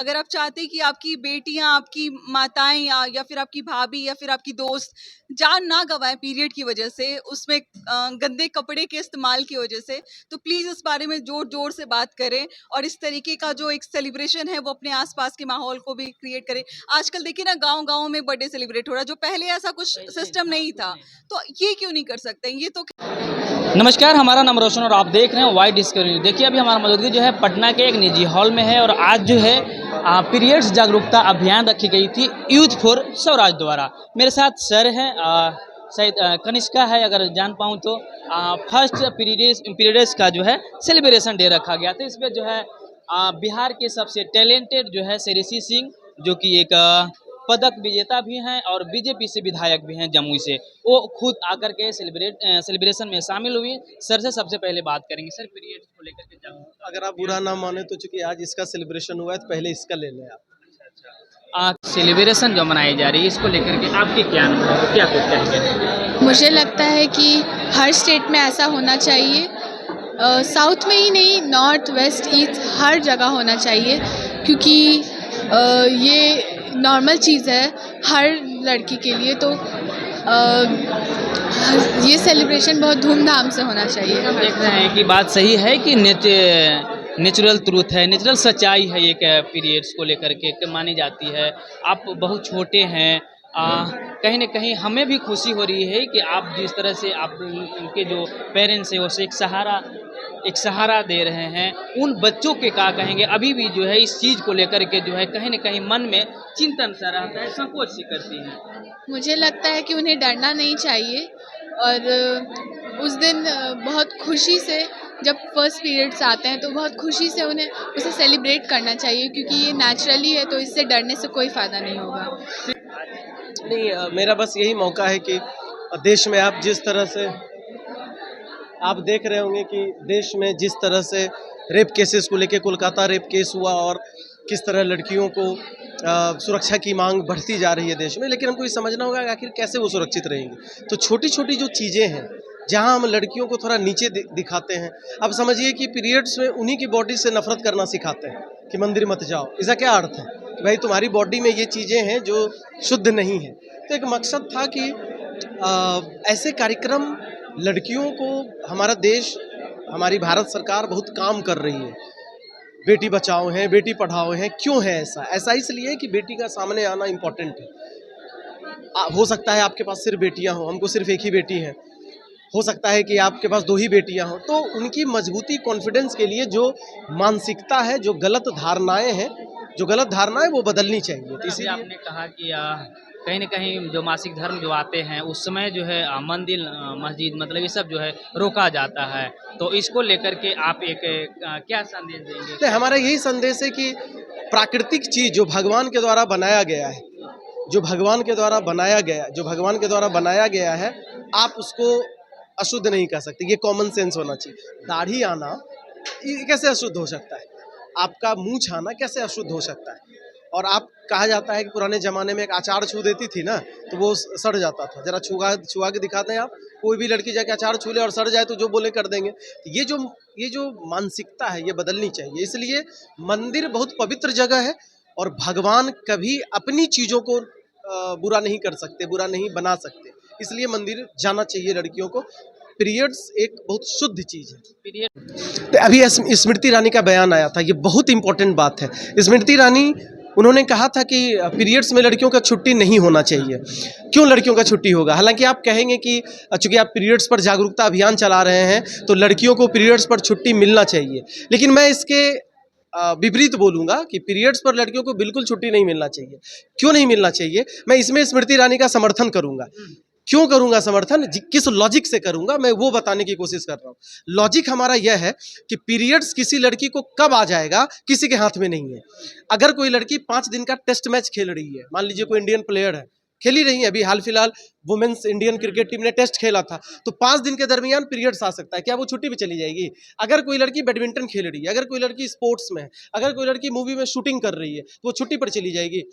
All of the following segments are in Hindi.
अगर आप चाहते हैं कि आपकी बेटियां, आपकी माताएं या फिर आपकी भाभी या फिर आपकी दोस्त जान ना गंवाए पीरियड की वजह से, उसमें गंदे कपड़े के इस्तेमाल की वजह से, तो प्लीज़ इस बारे में जोर जोर से बात करें और इस तरीके का जो एक सेलिब्रेशन है वो अपने आसपास के माहौल को भी क्रिएट करें। आजकल देखिए ना, गांव गांव में बर्थडे सेलिब्रेट हो रहा है, जो पहले ऐसा कुछ सिस्टम नहीं था, तो ये क्यों नहीं कर सकते? ये तो नमस्कार, हमारा नाम रोशन और आप देख रहे हैं वाइड डिस्कवरी। देखिए, अभी हमारा मौजूदगी जो है पटना के एक निजी हॉल में है और आज जो है पीरियड्स जागरूकता अभियान रखी गई थी यूथ फॉर स्वराज द्वारा। मेरे साथ सर हैं, शायद कनिष्का है अगर जान पाऊँ तो। फर्स्ट पीरियड्स का जो है सेलिब्रेशन डे रखा गया था। इस पर जो है बिहार के सबसे टैलेंटेड जो है ऋषि सिंह, जो कि एक पदक विजेता भी हैं और बीजेपी से विधायक भी हैं जमुई से, वो खुद आकर के सेलिब्रेशन में शामिल हुई। सर से सबसे पहले बात करेंगे। सर, पीरियड्स को लेकर के जागरूकता, अगर आप बुरा ना माने तो चूंकि आज इसका सेलिब्रेशन हुआ है तो पहले इसका ले लें आप। सेलिब्रेशन जो मनाई जा रही है इसको लेकर के आपके क्या अनुभव, क्या कुछ कहेंगे? मुझे लगता है कि हर स्टेट में ऐसा होना चाहिए, साउथ में ही नहीं, नॉर्थ वेस्ट ईस्ट हर जगह होना चाहिए, क्योंकि ये नॉर्मल चीज़ है हर लड़की के लिए। तो ये सेलिब्रेशन बहुत धूमधाम से होना चाहिए। हम देख रहे हैं कि बात सही है कि नेचुरल ट्रूथ है, नेचुरल सच्चाई है, एक पीरियड्स को लेकर के मानी जाती है। आप बहुत छोटे हैं, कहीं ना कहीं हमें भी खुशी हो रही है कि आप जिस तरह से आप उनके जो पेरेंट्स हैं उसे एक सहारा दे रहे हैं। उन बच्चों के क्या कहेंगे, अभी भी जो है इस चीज़ को लेकर के जो है कहीं ना कहीं मन में चिंतन सा रहता है, संकोच सी करती हैं। मुझे लगता है कि उन्हें डरना नहीं चाहिए और उस दिन बहुत खुशी से, जब फर्स्ट पीरियड्स आते हैं तो बहुत खुशी से उन्हें उसे सेलिब्रेट करना चाहिए, क्योंकि ये नेचुरली है, तो इससे डरने से कोई फ़ायदा नहीं होगा। नहीं, मेरा बस यही मौका है कि देश में आप जिस तरह से आप देख रहे होंगे कि देश में जिस तरह से रेप केसेस को लेके कोलकाता रेप केस हुआ और किस तरह लड़कियों को सुरक्षा की मांग बढ़ती जा रही है देश में, लेकिन हमको ये समझना होगा कि आखिर कैसे वो सुरक्षित रहेंगी। तो छोटी छोटी जो चीज़ें हैं जहां हम लड़कियों को थोड़ा नीचे दिखाते हैं, अब समझिए कि पीरियड्स में उन्हीं की बॉडी से नफरत करना सिखाते हैं कि मंदिर मत जाओ। इसका क्या अर्थ है कि भाई तुम्हारी बॉडी में ये चीज़ें हैं जो शुद्ध नहीं है। तो एक मकसद था कि ऐसे कार्यक्रम लड़कियों को, हमारा देश, हमारी भारत सरकार बहुत काम कर रही है। बेटी बचाओ है, बेटी पढ़ाओ है। क्यों है ऐसा? ऐसा इसलिए कि बेटी का सामने आना इम्पोर्टेंट है। हो सकता है आपके पास सिर्फ बेटियां हों, हमको सिर्फ एक ही बेटी है। हो सकता है कि आपके पास 2 ही बेटियां हों। तो उनकी मजबूती, कॉन्फिडेंस के लिए जो मानसिकता है, जो गलत धारणाएं हैं, वो बदलनी चाहिए। तो इसीलिए आपने कहा कि कहीं ना कहीं जो मासिक धर्म जो आते हैं उस समय जो है मंदिर मस्जिद मतलब ये सब जो है रोका जाता है, तो इसको लेकर के आप एक क्या संदेश देंगे? तो हमारा यही संदेश है कि प्राकृतिक चीज़ जो भगवान के द्वारा बनाया गया है, जो भगवान के द्वारा बनाया गया है, आप उसको अशुद्ध नहीं कह सकते। ये कॉमन सेंस होना चाहिए। दाढ़ी आना ये कैसे अशुद्ध हो सकता है? आपका मूंछ आना कैसे अशुद्ध हो सकता है? और आप, कहा जाता है कि पुराने ज़माने में एक अचार छू देती थी ना, तो वो सड़ जाता था। ज़रा छुआ के दिखाते हैं आप, कोई भी लड़की जाके अचार छू ले और सड़ जाए तो जो बोले कर देंगे। तो ये जो मानसिकता है ये बदलनी चाहिए। इसलिए मंदिर बहुत पवित्र जगह है और भगवान कभी अपनी चीज़ों को बुरा नहीं कर सकते, बुरा नहीं बना सकते। इसलिए मंदिर जाना चाहिए लड़कियों को। पीरियड्स एक बहुत शुद्ध चीज़ है। तो अभी स्मृति ईरानी का बयान आया था, ये बहुत इंपॉर्टेंट बात है। स्मृति ईरानी, उन्होंने कहा था कि पीरियड्स में लड़कियों का छुट्टी नहीं होना चाहिए। क्यों लड़कियों का छुट्टी होगा? हालांकि आप कहेंगे कि चूंकि आप पीरियड्स पर जागरूकता अभियान चला रहे हैं तो लड़कियों को पीरियड्स पर छुट्टी मिलना चाहिए, लेकिन मैं इसके विपरीत बोलूँगा कि पीरियड्स पर लड़कियों को बिल्कुल छुट्टी नहीं मिलना चाहिए। क्यों नहीं मिलना चाहिए? मैं इसमें स्मृति ईरानी का समर्थन करूँगा। क्यों करूँगा समर्थन? किस लॉजिक से करूँगा मैं वो बताने की कोशिश कर रहा हूँ। लॉजिक हमारा यह है कि पीरियड्स किसी लड़की को कब आ जाएगा किसी के हाथ में नहीं है। अगर कोई लड़की 5 दिन का टेस्ट मैच खेल रही है, मान लीजिए कोई इंडियन प्लेयर है, खेली रही है, अभी हाल फिलहाल वुमेन्स इंडियन क्रिकेट टीम ने टेस्ट खेला था, तो 5 दिन के दरमियान पीरियड्स आ सकता है, क्या वो छुट्टी पे चली जाएगी? अगर कोई लड़की बैडमिंटन खेल रही है, अगर कोई लड़की स्पोर्ट्स में है, अगर कोई लड़की मूवी में शूटिंग कर रही है, तो वो छुट्टी पर चली जाएगी?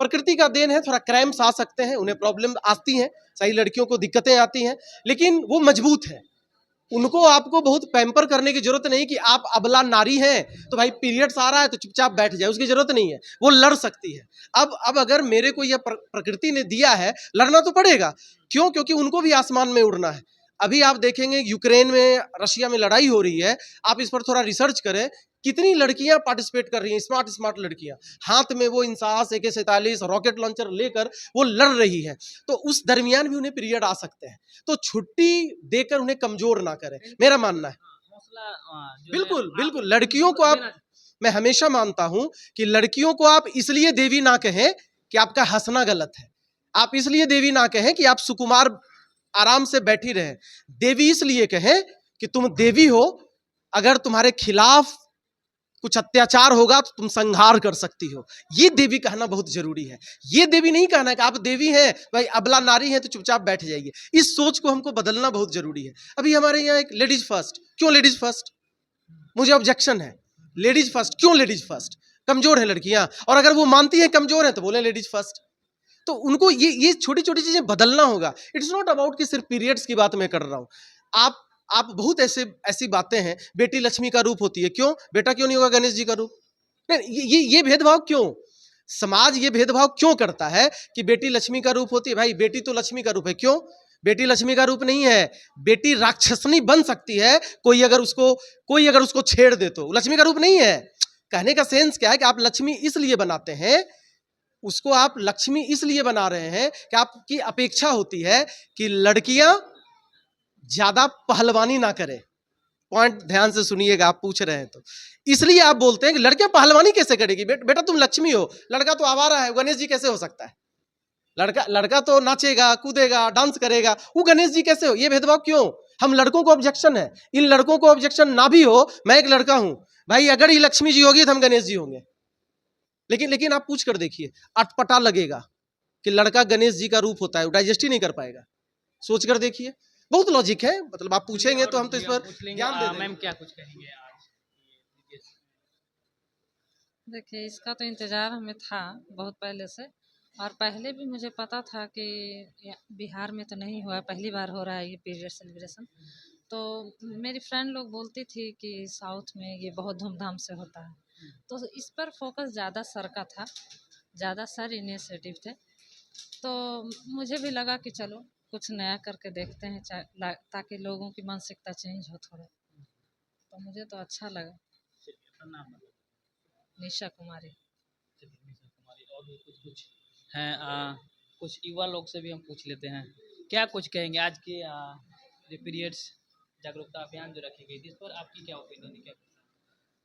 प्रकृति का देन है, थोड़ा क्रैम्स आ सकते हैं, उन्हें प्रॉब्लम आती हैं, सही लड़कियों को दिक्कतें आती हैं, लेकिन वो मजबूत है। उनको आपको बहुत पैम्पर करने की जरूरत नहीं कि आप अबला नारी हैं तो भाई पीरियड्स आ रहा है तो चुपचाप बैठ जाए, उसकी जरूरत नहीं है, वो लड़ सकती है। अब अगर मेरे को यह प्रकृति ने दिया है, लड़ना तो पड़ेगा। क्यों? क्योंकि उनको भी आसमान में उड़ना है। अभी आप देखेंगे यूक्रेन में, रशिया में लड़ाई हो रही है, आप इस पर थोड़ा रिसर्च करें, कितनी लड़कियां पार्टिसिपेट कर रही हैं, स्मार्ट स्मार्ट लड़कियां, हाथ में वो इंसास AK-47 रॉकेट लॉन्चर लेकर वो लड़ रही हैं। तो उस दरमियान भी उन्हें पीरियड आ सकते हैं, तो छुट्टी देकर उन्हें कमजोर ना करें, मेरा मानना है। हौसला जो है बिल्कुल आप बिल्कुल, लड़कियों को आप, मैं हमेशा मानता हूं कि लड़कियों को आप इसलिए देवी ना कहें कि आपका हंसना गलत है, आप इसलिए देवी ना कहें कि आप सुकुमार आराम से बैठी रहे, देवी इसलिए कहें कि तुम देवी हो, अगर तुम्हारे खिलाफ कुछ अत्याचार होगा तो तुम संहार कर सकती हो। ये देवी कहना बहुत जरूरी है। ये देवी नहीं कहना है कि आप देवी हैं भाई, अबला नारी हैं तो चुपचाप बैठ जाइए। इस सोच को हमको बदलना बहुत जरूरी है। अभी हमारे यहाँ एक लेडीज फर्स्ट, क्यों लेडीज फर्स्ट? मुझे ऑब्जेक्शन है, लेडीज फर्स्ट क्यों? लेडीज फर्स्ट, कमजोर है लड़कियां, और अगर वो मानती हैं कमजोर है तो बोले लेडीज फर्स्ट। तो उनको ये छोटी छोटी चीजें बदलना होगा। इट्स नॉट अबाउट कि सिर्फ पीरियड्स की बात मैं कर रहा हूं। आप बहुत ऐसी बातें हैं, बेटी लक्ष्मी का रूप होती है, क्यों? बेटा क्यों नहीं होगा गणेश जी का रूप? नहीं, ये भेदभाव क्यों? समाज ये भेदभाव क्यों करता है कि बेटी लक्ष्मी का रूप होती है? भाई बेटी तो लक्ष्मी का रूप है, क्यों? बेटी लक्ष्मी का रूप नहीं है, बेटी राक्षसनी बन सकती है, कोई अगर उसको छेड़ दे तो। लक्ष्मी का रूप नहीं है। कहने का सेंस क्या है कि आप लक्ष्मी इसलिए बनाते हैं, उसको आप लक्ष्मी इसलिए बना रहे हैं कि आपकी अपेक्षा होती है कि लड़कियां ज्यादा पहलवानी ना करें। पॉइंट ध्यान से सुनिएगा, आप पूछ रहे हैं तो इसलिए आप बोलते हैं कि लड़कियां पहलवानी कैसे करेगी? बेटा तुम लक्ष्मी हो, लड़का तो आवारा है, गणेश जी कैसे हो सकता है? लड़का तो नाचेगा, कूदेगा, डांस करेगा, वो गणेश जी कैसे हो? ये भेदभाव क्यों? हम लड़कों को ऑब्जेक्शन है, इन लड़कों को ऑब्जेक्शन ना भी हो, मैं एक लड़का हूं भाई, अगर ये लक्ष्मी जी होगी तो हम गणेश जी होंगे। लेकिन आप पूछ कर देखिए, अटपटा लगेगा कि लड़का गणेश जी का रूप होता है, डाइजेस्ट ही नहीं कर पाएगा। सोच कर देखिए, बहुत लॉजिक है। मतलब आप पूछेंगे तो हम तो इस पर ज्ञान दे देंगे। मैम क्या कुछ कहेंगे आज? देखिए, इसका तो इंतज़ार हमें था बहुत पहले से, और पहले भी मुझे पता था कि बिहार में तो नहीं हुआ, पहली बार हो रहा है ये पीरियड सेलिब्रेशन। तो मेरी फ्रेंड लोग बोलती थी कि साउथ में ये बहुत धूमधाम से होता है, तो इस पर फोकस ज़्यादा सर का था, ज़्यादा सर इनिशिएटिव थे। तो मुझे भी लगा कि चलो कुछ नया करके देखते हैं, ताकि लोगों की मानसिकता चेंज हो थोड़ा। तो मुझे तो अच्छा लगा। निशा कुमारी। और भी कुछ हैं, कुछ युवा लोग से भी हम पूछ लेते हैं, क्या कुछ कहेंगे आज के जो पीरियड्स जागरूकता अभियान जो रखी गई थी, इस पर आपकी क्या ओपिनियन है? क्या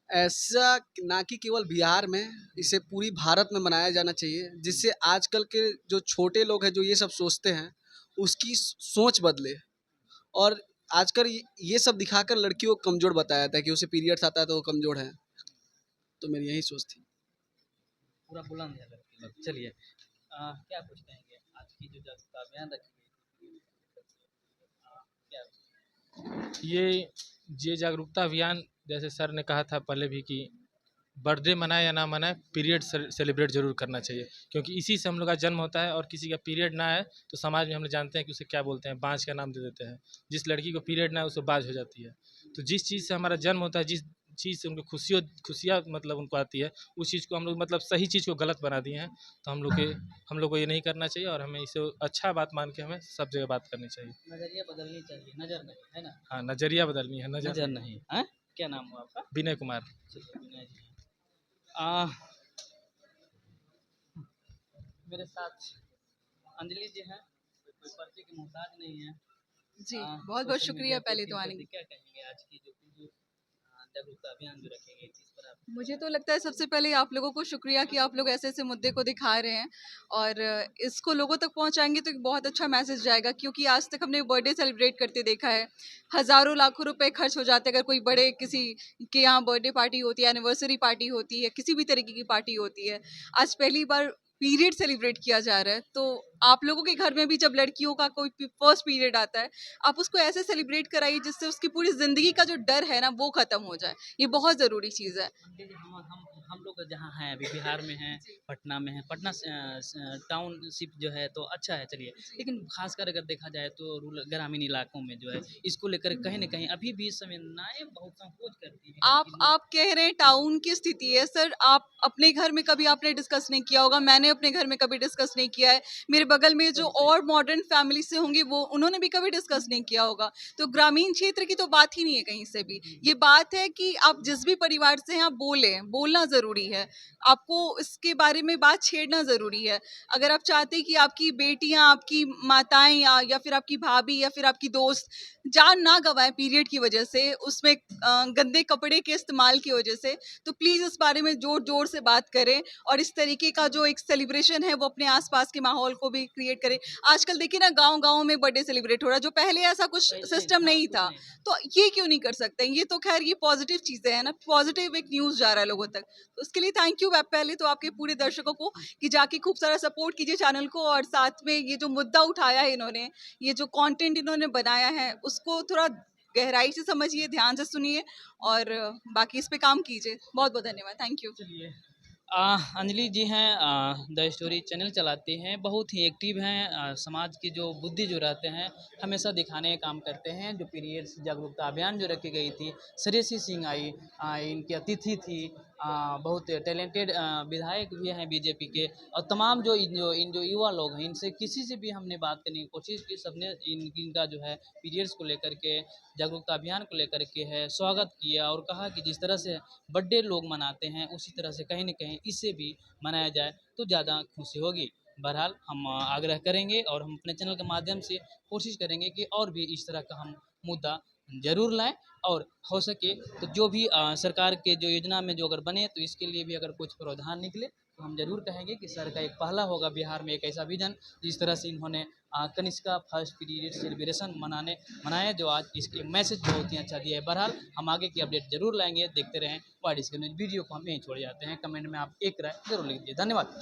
ऐसा ना कि केवल बिहार में, इसे पूरी भारत में मनाया जाना चाहिए, जिससे आजकल के जो छोटे लोग हैं जो ये सब सोचते हैं उसकी सोच बदले। और आजकल ये सब दिखाकर लड़कियों को कमज़ोर बताया जाता है कि उसे पीरियड्स आता है तो वो कमज़ोर है। तो मेरी यही सोच थी। पूरा बुलंद है लड़की लोग। चलिए, क्या कुछ कहेंगे आज की जो जागरूकता अभियान रखी गई? क्या ये जागरूकता अभियान, जैसे सर ने कहा था पहले भी कि बर्थडे मनाए या ना मनाए, पीरियड सेलिब्रेट जरूर करना चाहिए, क्योंकि इसी से हम लोग का जन्म होता है। और किसी का पीरियड ना आए तो समाज में हम लोग जानते हैं कि उसे क्या बोलते हैं, बाँझ का नाम दे देते हैं। जिस लड़की को पीरियड ना आए उसे बाँझ हो जाती है। तो जिस चीज़ से हमारा जन्म होता है, जिस चीज़ से उनको खुशियाँ मतलब उनको आती है, उस चीज़ को हम लोग मतलब सही चीज़ को गलत बना दिए हैं। तो हम लोग को ये नहीं करना चाहिए, और हमें इसे अच्छा बात मान के हमें सब जगह बात करनी चाहिए। नजरिया बदलनी चाहिए, नजर नहीं, है ना? हाँ, नज़रिया बदलनी है, नजर नहीं है। क्या नाम हुआ आपका? विनय कुमार। चलिए, विनय जी। मेरे साथ अंजलि जी हैं, कोई पर्चे की मोहताज नहीं है। जी, बहुत बहुत शुक्रिया पहले तो आने के लिए। क्या कहेंगे आज की जो जागरूकता अभियान जो रखे गए इस पर आप? मुझे तो लगता है सबसे पहले आप लोगों को शुक्रिया कि आप लोग ऐसे ऐसे मुद्दे को दिखा रहे हैं, और इसको लोगों तक पहुंचाएंगे तो एक बहुत अच्छा मैसेज जाएगा। क्योंकि आज तक हमने बर्थडे सेलिब्रेट करते देखा है, हज़ारों लाखों रुपए खर्च हो जाते हैं अगर कोई बड़े किसी के यहाँ बर्थडे पार्टी होती है, एनिवर्सरी पार्टी होती है, किसी भी तरीके की पार्टी होती है। आज पहली बार पीरियड सेलिब्रेट किया जा रहा है, तो आप लोगों के घर में भी जब लड़कियों का कोई फर्स्ट पीरियड आता है, आप उसको ऐसे सेलिब्रेट कराइए जिससे उसकी पूरी ज़िंदगी का जो डर है ना वो ख़त्म हो जाए। ये बहुत ज़रूरी चीज़ है। हम लोग जहाँ हैं अभी बिहार में हैं, पटना में हैं, पटना टाउनशिप जो है तो अच्छा है चलिए, लेकिन खासकर अगर देखा जाए तो रूरल ग्रामीण इलाकों में जो है इसको लेकर कहीं न कहीं अभी भी संवेदनाएँ बहुत संकोच करती हैं आप कि लोग। आप कह रहे हैं टाउन की स्थिति है सर। आप अपने घर में कभी आपने डिस्कस नहीं किया होगा, मैंने अपने घर में कभी डिस्कस नहीं किया है, मेरे बगल में जो सही। और मॉडर्न फैमिली से होंगे वो उन्होंने भी कभी डिस्कस नहीं किया होगा। तो ग्रामीण क्षेत्र की तो बात ही नहीं है कहीं से भी। ये बात है कि आप जिस भी परिवार से हैं आप बोलना ज़रूरी है। आपको इसके बारे में बात छेड़ना ज़रूरी है। अगर आप चाहते हैं कि आपकी बेटियाँ, आपकी माताएँ या फिर आपकी भाभी या फिर आपकी दोस्त जान ना गंवाएँ पीरियड की वजह से, उसमें गंदे कपड़े के इस्तेमाल की वजह से, तो प्लीज़ इस बारे में ज़ोर-ज़ोर से बात करें और इस तरीके का जो एक सेलिब्रेशन है वो अपने आस-पास के माहौल को भी क्रिएट करें। आजकल देखिए ना गाँव-गाँव में बर्थडे सेलिब्रेट हो रहा है, जो पहले ऐसा कुछ सिस्टम नहीं था। तो ये क्यों नहीं कर सकते? ये तो ख़ैर ये पॉज़िटिव चीज़ें हैं ना, पॉज़िटिव एक न्यूज़ जा रहा है लोगों तक। तो उसके लिए थैंक यू पहले तो आपके पूरे दर्शकों को कि जाके खूब सारा सपोर्ट कीजिए चैनल को, और साथ में ये जो मुद्दा उठाया है इन्होंने, ये जो कंटेंट इन्होंने बनाया है उसको थोड़ा गहराई से समझिए, ध्यान से सुनिए और बाकी इस पे काम कीजिए। बहुत-बहुत धन्यवाद। Thank you. चलिए अंजलि जी हैं, द स्टोरी चैनल चलाती हैं, बहुत ही एक्टिव हैं, समाज की जो बुद्धि जो रहते हैं हमेशा दिखाने का काम करते हैं। जो पीरियड्स जागरूकता अभियान जो रखी गई थी, श्रेयसी सिंह आई, इनकी अतिथि थी, बहुत टैलेंटेड विधायक भी हैं बीजेपी के, और तमाम जो युवा लोग हैं इनसे किसी से भी हमने बात करने की कोशिश की, सबने इनका जो है पीरियड्स को लेकर के जागरूकता अभियान को लेकर के है स्वागत किया और कहा कि जिस तरह से बर्थडे लोग मनाते हैं उसी तरह से कहीं न कहीं इसे भी मनाया जाए तो ज़्यादा खुशी होगी। बहरहाल हम आग्रह करेंगे और हम अपने चैनल के माध्यम से कोशिश करेंगे कि और भी इस तरह का हम मुद्दा ज़रूर लाएँ, और हो सके तो जो भी सरकार के जो योजना में जो अगर बने तो इसके लिए भी अगर कुछ प्रावधान निकले तो हम ज़रूर कहेंगे कि सर का एक पहला होगा बिहार में एक ऐसा विज़न जिस तरह से इन्होंने कनिष्का फर्स्ट पीरियड सेलिब्रेशन मनाया, जो आज इसके मैसेज बहुत ही अच्छा दिया है। बहरहाल हम आगे की अपडेट जरूर लाएंगे, देखते रहें वाइड स्क्रीन न्यूज़। वीडियो को हम यहीं छोड़ जाते हैं, कमेंट में आप एक राय जरूर लिख दीजिए। धन्यवाद।